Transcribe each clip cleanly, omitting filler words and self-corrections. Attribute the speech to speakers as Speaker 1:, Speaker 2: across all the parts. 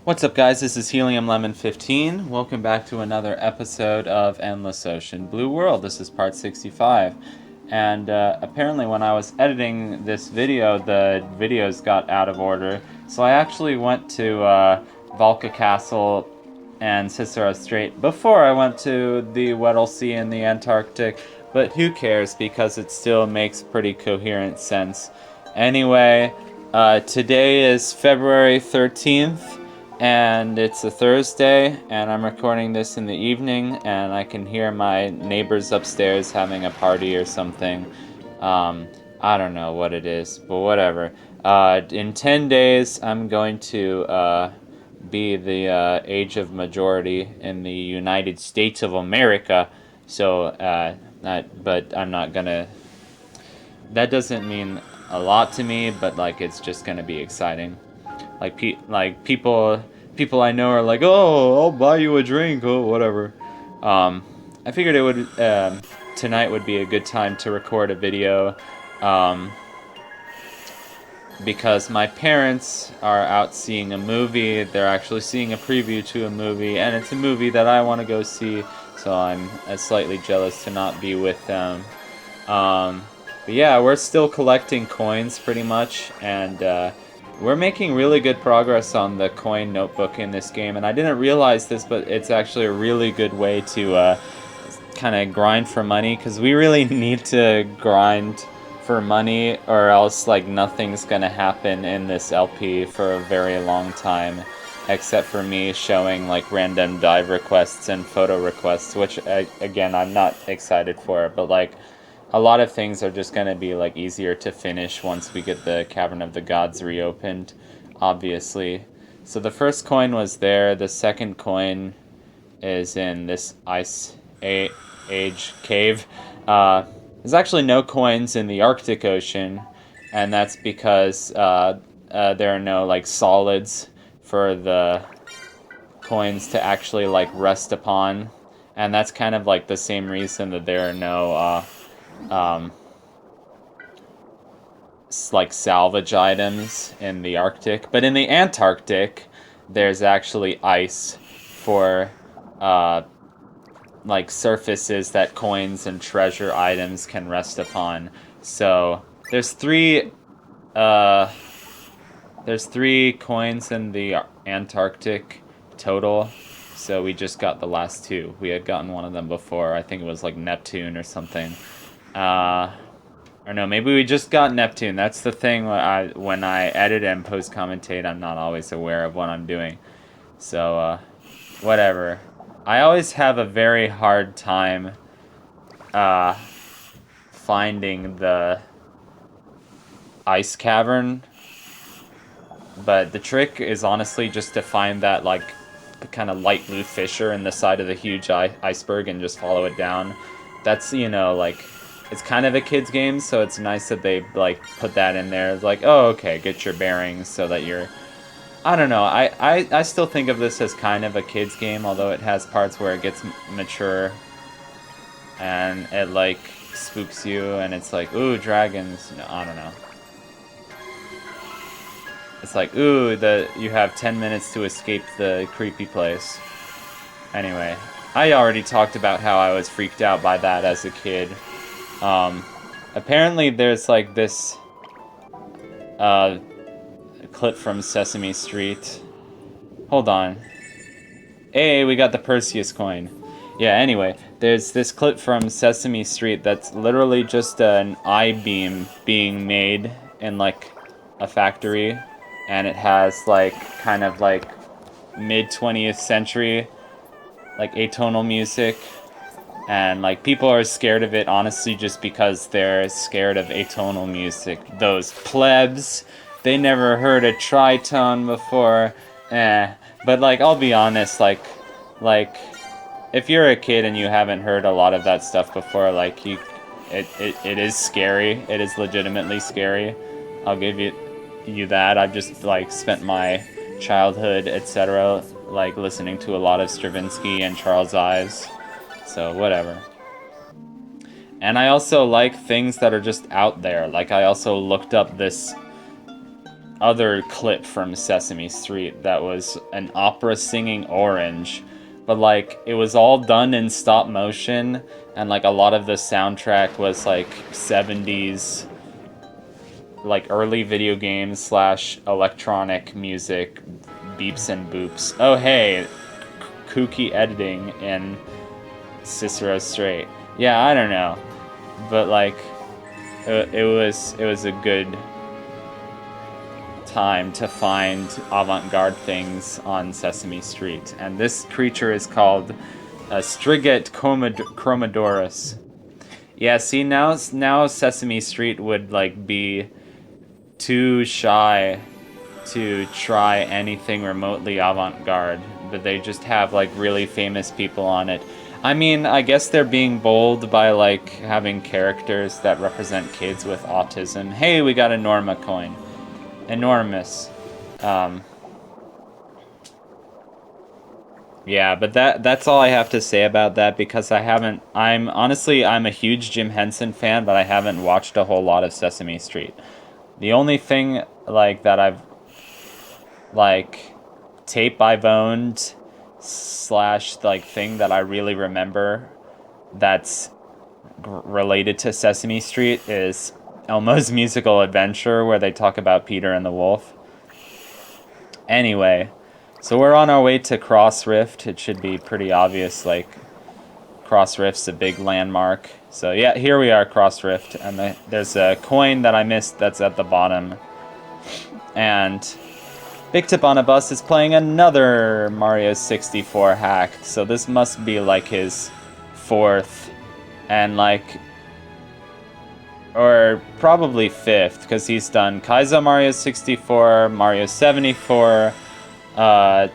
Speaker 1: What's up, guys? This is Helium Lemon 15. Welcome back to another episode of Endless Ocean Blue World. This is part 65. And apparently when I was editing this video, the videos got out of order. So I actually went to Valka Castle and Ciceros Strait before I went to the Weddell Sea in the Antarctic. But who cares, because it still makes pretty coherent sense. Anyway, today is February 13th. And it's a Thursday, and I'm recording this in the evening, and I can hear my neighbors upstairs having a party or something. I don't know what it is, but whatever. In 10 days, I'm going to be the age of majority in the United States of America. So, but I'm not gonna. That doesn't mean a lot to me, but like it's just gonna be exciting. People I know are like, oh, I'll buy you a drink, oh, whatever. I figured it would tonight would be a good time to record a video, because my parents are out seeing a movie. They're actually seeing a preview to a movie, and it's a movie that I want to go see. So I'm slightly jealous to not be with them. But yeah, we're still collecting coins pretty much, and we're making really good progress on the coin notebook in this game, and I didn't realize this, but it's actually a really good way to kind of grind for money, because we really need to grind for money, or else like nothing's gonna happen in this LP for a very long time, except for me showing like random dive requests and photo requests, which again I'm not excited for, but like a lot of things are just going to be like easier to finish once we get the Cavern of the Gods reopened, obviously. So the first coin was there. The second coin is in this Age cave. There's actually no coins in the Arctic Ocean, and that's because there are no like solids for the coins to actually like rest upon, and that's kind of like the same reason that there are no like salvage items in the Arctic. But in the Antarctic, there's actually ice for like surfaces that coins and treasure items can rest upon. So there's three coins in the Antarctic total. So we just got the last two. We had gotten one of them before. I think it was like Neptune or something. Or no, maybe we just got Neptune. That's the thing, when I edit and post commentate, I'm not always aware of what I'm doing. So, whatever. I always have a very hard time, finding the ice cavern. But the trick is honestly just to find that, like, kind of light blue fissure in the side of the huge iceberg and just follow it down. That's, like... It's kind of a kid's game, so it's nice that they, like, put that in there. It's like, oh, okay, get your bearings so that you're... I don't know, I still think of this as kind of a kid's game, although it has parts where it gets mature. And it, like, spooks you, and it's like, ooh, dragons. No, I don't know. It's like, ooh, you have 10 minutes to escape the creepy place. Anyway, I already talked about how I was freaked out by that as a kid. Apparently there's like this clip from Sesame Street. Hold on. Hey, we got the Perseus coin. Yeah, anyway, there's this clip from Sesame Street that's literally just an I-beam being made in like a factory, and it has like kind of like mid-20th century like atonal music. And, like, people are scared of it, honestly, just because they're scared of atonal music. Those plebs, they never heard a tritone before. But, like, I'll be honest, like, if you're a kid and you haven't heard a lot of that stuff before, like, it is scary. It is legitimately scary. I'll give you that. I've just, like, spent my childhood, etc., like, listening to a lot of Stravinsky and Charles Ives. So, whatever. And I also like things that are just out there. Like, I also looked up this other clip from Sesame Street that was an opera singing orange, but like it was all done in stop motion, and like a lot of the soundtrack was like 70s, like early video games slash electronic music, beeps and boops. Oh hey, kooky editing in Ciceros Strait. Yeah, I don't know, but like it was a good time to find avant-garde things on Sesame Street, and this creature is called Striget Chromodorus. Yeah, see now Sesame Street would like be too shy to try anything remotely avant-garde, but they just have like really famous people on it. I mean, I guess they're being bold by like having characters that represent kids with autism. Hey, we got a Norma coin. Enormous. Yeah, but that's all I have to say about that, because I'm a huge Jim Henson fan, but I haven't watched a whole lot of Sesame Street. The only thing like that I've like tape I've owned slash like thing that I really remember that's related to Sesame Street is Elmo's Musical Adventure, where they talk about Peter and the Wolf. Anyway, so we're on our way to Cross Rift. It should be pretty obvious, like, Cross Rift's a big landmark. So yeah, here we are, Cross Rift, and there's a coin that I missed that's at the bottom. And Big Tip on a Bus is playing another Mario 64 hack, so this must be like his fourth, and like, or probably fifth, because he's done Kaizo Mario 64, Mario 74,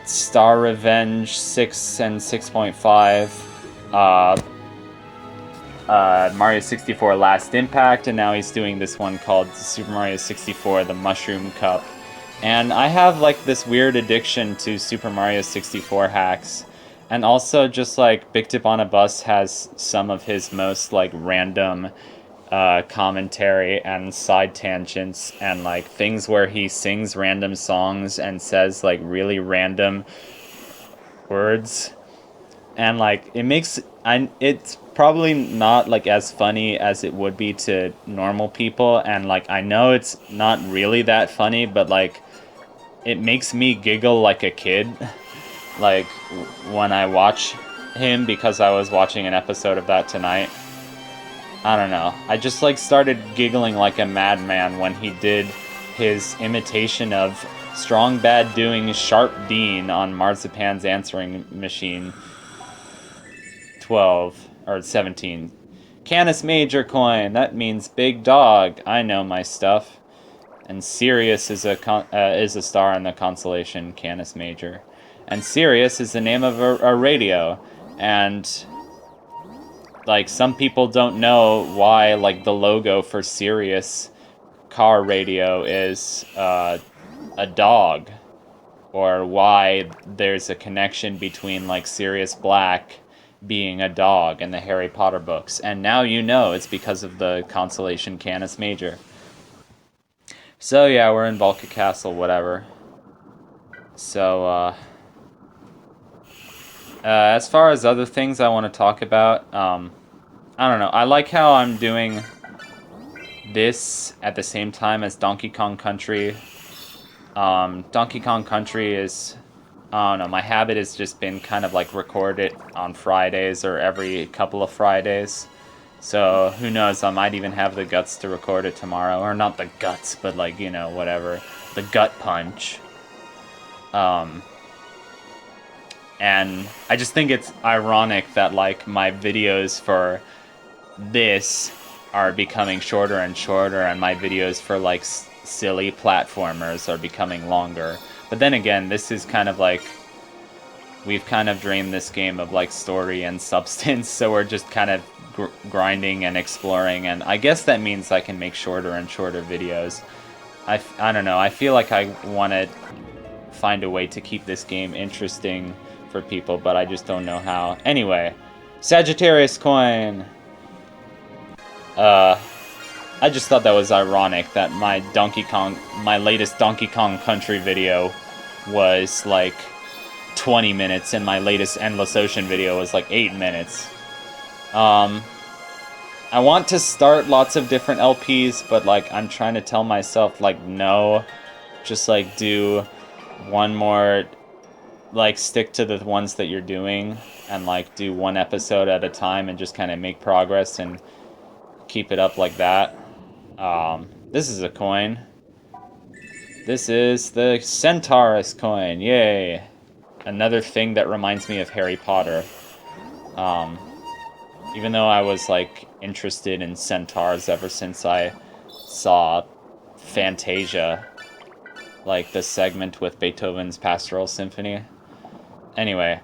Speaker 1: Star Revenge 6 and 6.5, Mario 64 Last Impact, and now he's doing this one called Super Mario 64 The Mushroom Cup. And I have like this weird addiction to Super Mario 64 hacks, and also just like Big Tip on a Bus has some of his most like random commentary and side tangents, and like things where he sings random songs and says like really random words, and like it's probably not like as funny as it would be to normal people, and like I know it's not really that funny, but like it makes me giggle like a kid like when I watch him, because I was watching an episode of that tonight. I don't know. I just like started giggling like a madman when he did his imitation of Strong Bad doing Sharp Dean on Marzipan's Answering Machine 12 or 17. Canis Major coin. That means big dog. I know my stuff. And Sirius is a star in the constellation Canis Major. And Sirius is the name of a radio. And like some people don't know why like the logo for Sirius car radio is a dog, or why there's a connection between like Sirius Black being a dog in the Harry Potter books. And now you know it's because of the constellation Canis Major. So yeah, we're in Valka Castle, whatever. So as far as other things I want to talk about, I don't know. I like how I'm doing this at the same time as Donkey Kong Country. Donkey Kong Country is, I don't know, my habit has just been kind of like record it on Fridays or every couple of Fridays. So who knows, I might even have the guts to record it tomorrow. Or not the guts, but like, you know, whatever. The gut punch. And I just think it's ironic that like my videos for this are becoming shorter and shorter, and my videos for like silly platformers are becoming longer. But then again, this is kind of like, we've kind of drained this game of like story and substance, so we're just kind of grinding and exploring, and I guess that means I can make shorter and shorter videos. I don't know, I feel like I want to find a way to keep this game interesting for people, but I just don't know how. Anyway, Sagittarius coin. I just thought that was ironic that my latest Donkey Kong Country video was like 20 minutes and my latest Endless Ocean video was like 8 minutes. I want to start lots of different LPs, but like I'm trying to tell myself like no, just like do one more, like stick to the ones that you're doing and like do one episode at a time and just kind of make progress and keep it up like that. This is a coin. This is the Centaurus coin. Yay! Another thing that reminds me of Harry Potter. Even though I was like interested in centaurs ever since I saw Fantasia, like the segment with Beethoven's Pastoral Symphony. Anyway,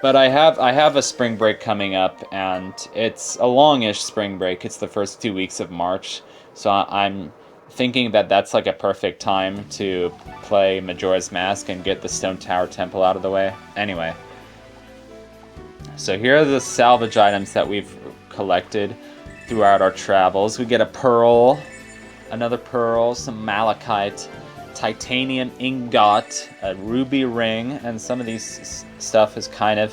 Speaker 1: but I have a spring break coming up, and it's a longish spring break. It's the first 2 weeks of March, so I'm thinking that that's like a perfect time to play Majora's Mask and get the Stone Tower Temple out of the way. Anyway, so here are the salvage items that we've collected throughout our travels. We get a pearl, another pearl, some malachite, titanium ingot, a ruby ring, and some of these stuff is kind of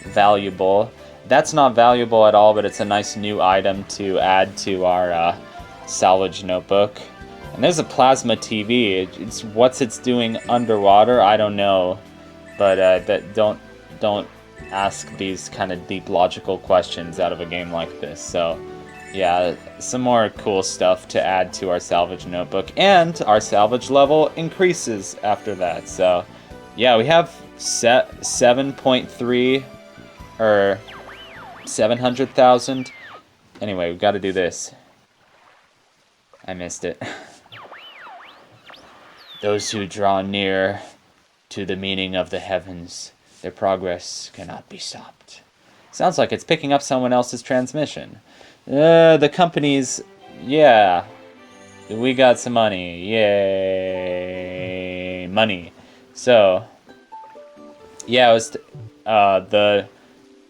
Speaker 1: valuable. That's not valuable at all, but it's a nice new item to add to our salvage notebook. And there's a plasma TV. What's it's doing underwater, I don't know, but don't ask these kind of deep logical questions out of a game like this. So yeah, some more cool stuff to add to our salvage notebook, and our salvage level increases after that. So yeah, we have 7.3 or 700,000. Anyway, we've got to do this. I missed it. Those who draw near to the meaning of the heavens, their progress cannot be stopped. Sounds like it's picking up someone else's transmission. The company's... Yeah. We got some money. Yay. Money. So... Yeah, it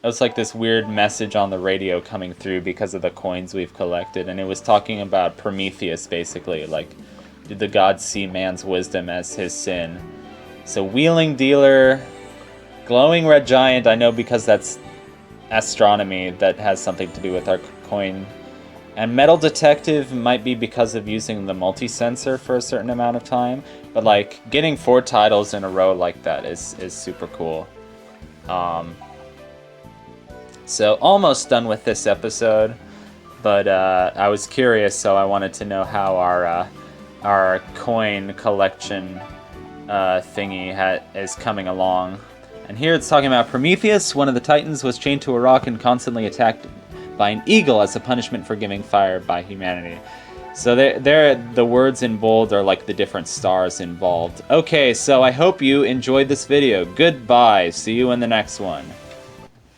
Speaker 1: was like this weird message on the radio coming through because of the coins we've collected, and it was talking about Prometheus, basically. Like, did the gods see man's wisdom as his sin? So Wheeling Dealer, Glowing Red Giant, I know because that's astronomy, that has something to do with our coin. And Metal Detective might be because of using the multi-sensor for a certain amount of time. But like, getting 4 titles in a row like that is super cool. So almost done with this episode, but I was curious, so I wanted to know how our coin collection thingy is coming along. And here it's talking about Prometheus, one of the Titans, was chained to a rock and constantly attacked by an eagle as a punishment for giving fire by humanity. So the words in bold are like the different stars involved. Okay, so I hope you enjoyed this video. Goodbye. See you in the next one.